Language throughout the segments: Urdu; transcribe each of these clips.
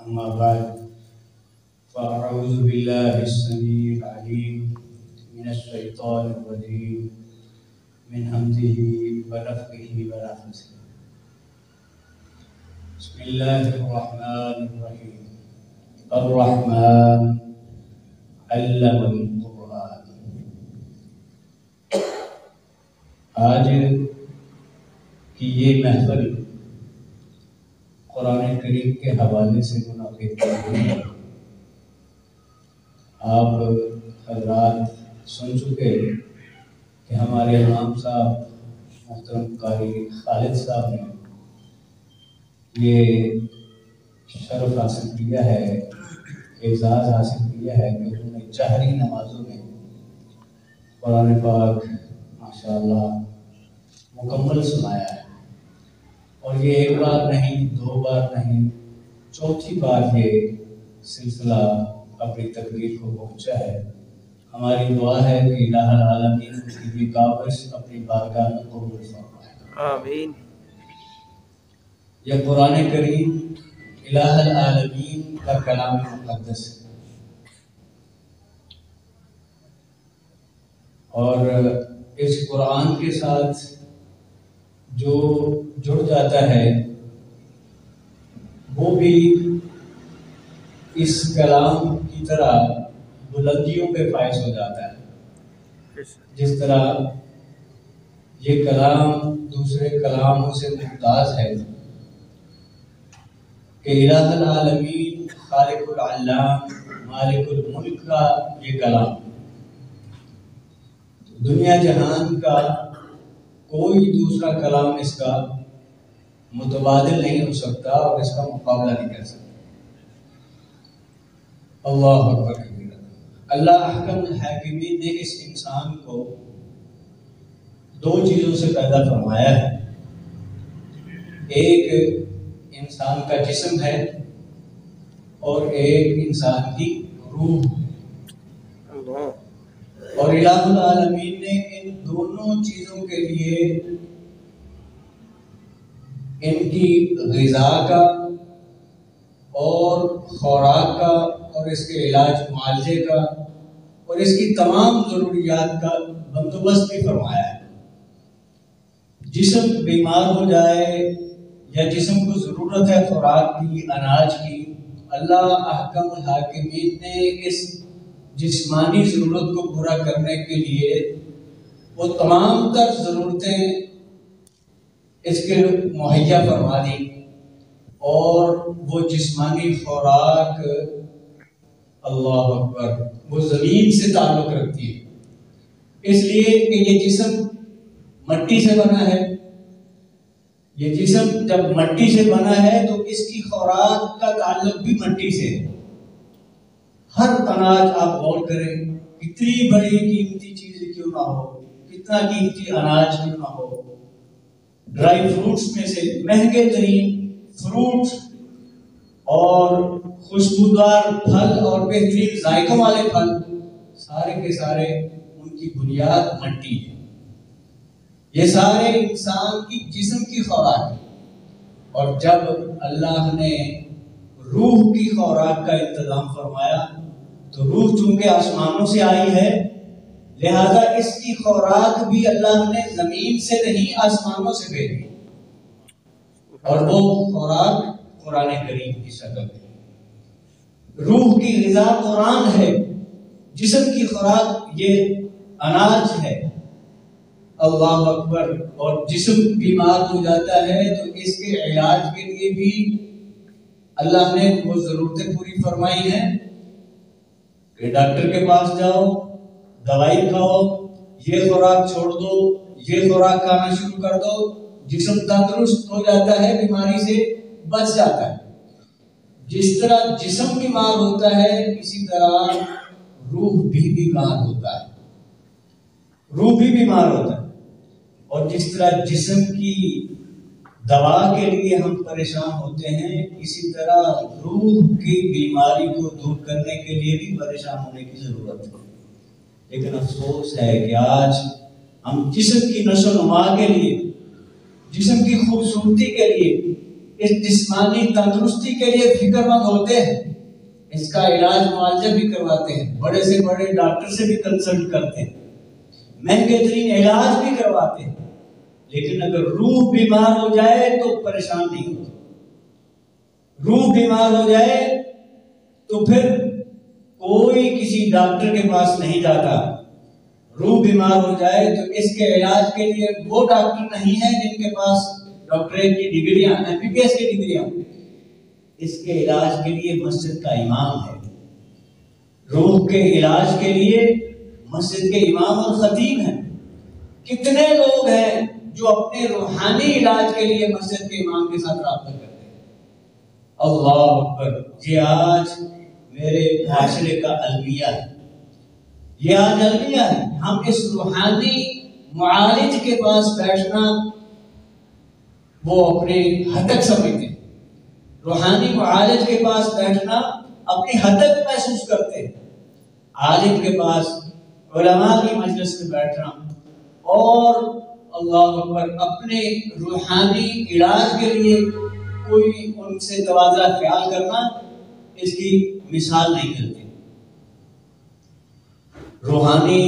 أما بعد فأعوذ بالله السميع العليم من الشيطان الرجيم من همزه ونفخه ونفثه. بسم الله الرحمن الرحيم. الرحمن علم القرآن. آج کی یہ محفل قرآن کریم کے حوالے سے منعقد ہوئی ہے. آپ حضرات سن چکے کہ ہمارے امام صاحب محترم قاری خالد صاحب نے یہ شرف حاصل کیا ہے، اعزاز حاصل کیا ہے کہ انہوں نے جہری نمازوں میں قرآن پاک ماشاءاللہ مکمل سنایا ہے. اور یہ ایک بار نہیں، دو بار نہیں، چوتھی بار یہ سلسلہ اپنی تقریر کو پہنچا ہے. ہماری دعا ہے کہ الہ العالمین کی یہ کاوش اپنی بارگاہ میں قبول فرمائے. آمین. یہ قرآن کریم الہ العالمین کا کلام مقدس ہے، اور اس قرآن کے ساتھ جو جڑ جاتا ہے وہ بھی اس کلام کی طرح بلندیوں پہ فائز ہو جاتا ہے. جس طرح یہ کلام دوسرے کلاموں سے ممتاز ہے کہ الہ العالمین خالق العلام مالک الملک کا یہ کلام دنیا جہان کا کوئی دوسرا کلام اس کا متبادل نہیں ہو سکتا اور اس کا مقابلہ نہیں کر سکتا. اللہ اکبر کبیرہ. اللہ احکم الحاکمین نے اس انسان کو دو چیزوں سے پیدا فرمایا ہے. ایک انسان کا جسم ہے اور ایک انسان کی روح. اور الہ العالمین نے ان دونوں چیزوں کے لیے ان کی غذا کا اور خوراک کا اور اس کے علاج معالجے کا اور اس کی تمام ضروریات کا بندوبست بھی فرمایا ہے. جسم بیمار ہو جائے یا جسم کو ضرورت ہے خوراک کی، اناج کی، اللہ احکم الحاکمین نے اس جسمانی ضرورت کو پورا کرنے کے لیے وہ تمام تر ضرورتیں اس کے مہیا فرما دی. اور وہ جسمانی خوراک اللہ اکبر وہ زمین سے تعلق رکھتی ہے، اس لیے کہ یہ جسم مٹی سے بنا ہے. یہ جسم جب مٹی سے بنا ہے تو اس کی خوراک کا تعلق بھی مٹی سے ہے. ہر اناج آپ غور کریں، کتنی بڑی قیمتی چیز کیوں نہ ہو، کتنا قیمتی اناج کیوں نہ ہو، ڈرائی فروٹس میں سے مہنگے ترین فروٹ اور خوشبودار پھل اور بہترین ذائقوں والے پھل، سارے کے سارے ان کی بنیاد مٹی ہے. یہ سارے انسان کی جسم کی خوراک ہے. اور جب اللہ نے روح کی خوراک کا انتظام فرمایا تو روح چونکہ آسمانوں سے آئی ہے، لہذا اس کی خوراک بھی اللہ نے زمین سے نہیں آسمانوں سے بھیجی، اور وہ خوراک قرآن کریم کی شکل ہے. روح کی غذا قرآن ہے، جسم کی خوراک یہ اناج ہے. اللہ اکبر. اور جسم بیمار ہو جاتا ہے تو اس کے علاج کے لیے بھی اللہ نے وہ ضرورتیں پوری فرمائی ہیں کہ ڈاکٹر کے پاس جاؤ، دوائی کھاؤ، یہ خوراک چھوڑ دو، یہ خوراک کھانا شروع کر دو، جسم تندرست ہو جاتا ہے، بیماری سے بچ جاتا ہے. جس طرح جسم بیمار ہوتا ہے اسی طرح روح بھی بیمار ہوتا ہے. روح بھی بیمار ہوتا ہے. اور جس طرح جسم کی دوا کے لیے ہم پریشان ہوتے ہیں، اسی طرح روح کی بیماری کو دور کرنے کے لیے بھی پریشان ہونے کی ضرورت ہے. لیکن افسوس ہے کہ آج ہم جسم کی نشو و نما کے لیے، جسم کی خوبصورتی کے لیے اس جسمانی تندرستی کے لیے فکر مند ہوتے ہیں، اس کا علاج معالجہ بھی کرواتے ہیں، بڑے سے بڑے ڈاکٹر سے بھی کنسلٹ کرتے ہیں، مہنگے ترین علاج بھی کرواتے ہیں، لیکن اگر روح بیمار ہو جائے تو پریشان نہیں ہوتے۔ روح بیمار ہو جائے تو پھر کوئی کسی ڈاکٹر کے پاس نہیں جاتا۔ روح بیمار ہو جائے تو اس کے علاج کے لیے وہ ڈاکٹر نہیں ہے جن کے پاس ڈاکٹریٹ کی ڈگریاں، MBBS کی ڈگریاں، اس کے علاج کے لیے مسجد کا امام ہے۔ روح کے علاج کے لیے مسجد کے امام اور خطیب ہیں۔ کتنے لوگ ہیں جو اپنے روحانی علاج کے لیے مسجد کے امام کے ساتھ رابطہ کرتے ہیں۔ اللہ اکبر! یہ آج میرے معاشرے کا المیہ ہے، یہ آج المیہ ہے۔ ہم اس روحانی معالج کے پاس بیٹھنا وہ اپنے حدق سمجھتے ہیں، روحانی معالج کے پاس بیٹھنا اپنی حدق محسوس کرتے ہیں۔ عالم کے پاس، علماء کی مجلس میں بیٹھنا اور اللہ اکبر اپنے روحانی علاج کے لیے کوئی ان سے تبادلہ خیال کرنا، اس کی مثال نہیں ملتی۔ روحانی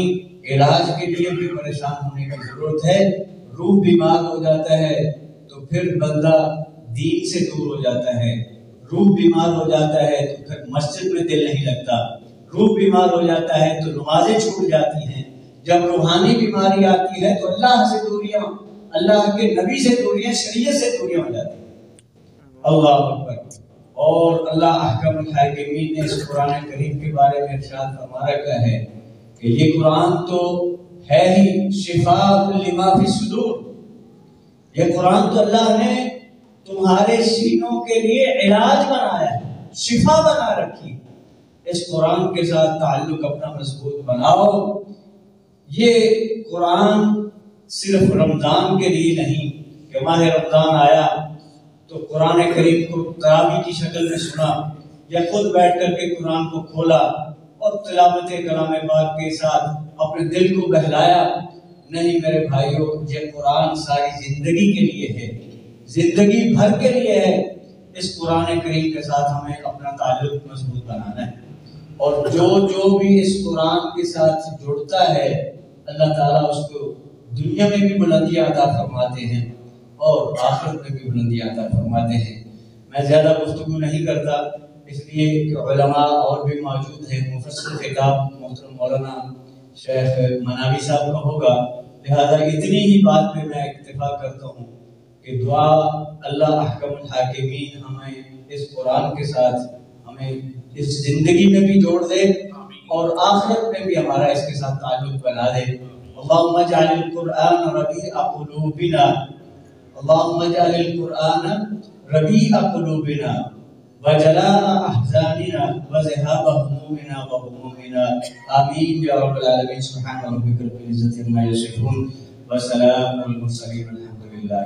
علاج کے لیے بھی پریشان ہونے کی ضرورت ہے۔ روح بیمار ہو جاتا ہے تو پھر بندہ دین سے دور ہو جاتا ہے، روح بیمار ہو جاتا ہے تو پھر مسجد میں دل نہیں لگتا، روح بیمار ہو جاتا ہے تو نمازیں چھوٹ جاتی ہیں۔ جب روحانی بیماری آتی ہے تو اللہ سے دوریاں، اللہ کے نبی سے دوریاں، شریعت سے دوریاں ہو جاتی ہیں۔ اللہ اکبر! اور اللہ احکم الحاکمین نے اس قرآن کریم کے بارے میں ارشاد فرما رکھا ہے کہ یہ قرآن تو ہے ہی شفاء لما فی الصدور، یہ قرآن تو اللہ نے تمہارے سینوں کے لیے علاج بنایا ہے، شفا بنا رکھی۔ اس قرآن کے ساتھ تعلق اپنا مضبوط بناؤ۔ یہ قرآن صرف رمضان کے لیے نہیں کہ ماہ رمضان آیا تو قرآن کریم کو تراویح کی شکل میں سنا یا خود بیٹھ کر کے قرآن کو کھولا اور تلاوت کلام پاک کے ساتھ اپنے دل کو بہلایا۔ نہیں میرے بھائیوں، یہ قرآن ساری زندگی کے لیے ہے، زندگی بھر کے لیے ہے۔ اس قرآن کریم کے ساتھ ہمیں اپنا تعلق مضبوط بنانا ہے، اور جو بھی اس قرآن کے ساتھ جڑتا ہے اللہ تعالیٰ اس کو دنیا میں بھی بلندیاں عطا فرماتے ہیں اور آخرت میں بھی بلندیاں عطا فرماتے ہیں۔ میں زیادہ گفتگو نہیں کرتا اس لیے کہ علماء اور بھی موجود ہیں، مفسر خطاب محترم مولانا شیخ مناوی صاحب کا ہوگا، لہذا اتنی ہی بات پہ میں اکتفا کرتا ہوں کہ دعا اللہ احکم الحاکمین ہمیں اس قرآن کے ساتھ ہمیں اس زندگی میں بھی جوڑ دے اور آخرت میں بھی ہمارا اس کے ساتھ تعلق بنا دے۔ اللہم اجعل القرآن ربیع قلوبنا، اللہم اجعل القرآن ربیع قلوبنا وجلاء احزاننا وذهاب همومنا وغمومنا آمین یا رب العالمین۔ سبحان ربک رب العزة عما یصفون وسلام على المرسلین، الحمد للہ۔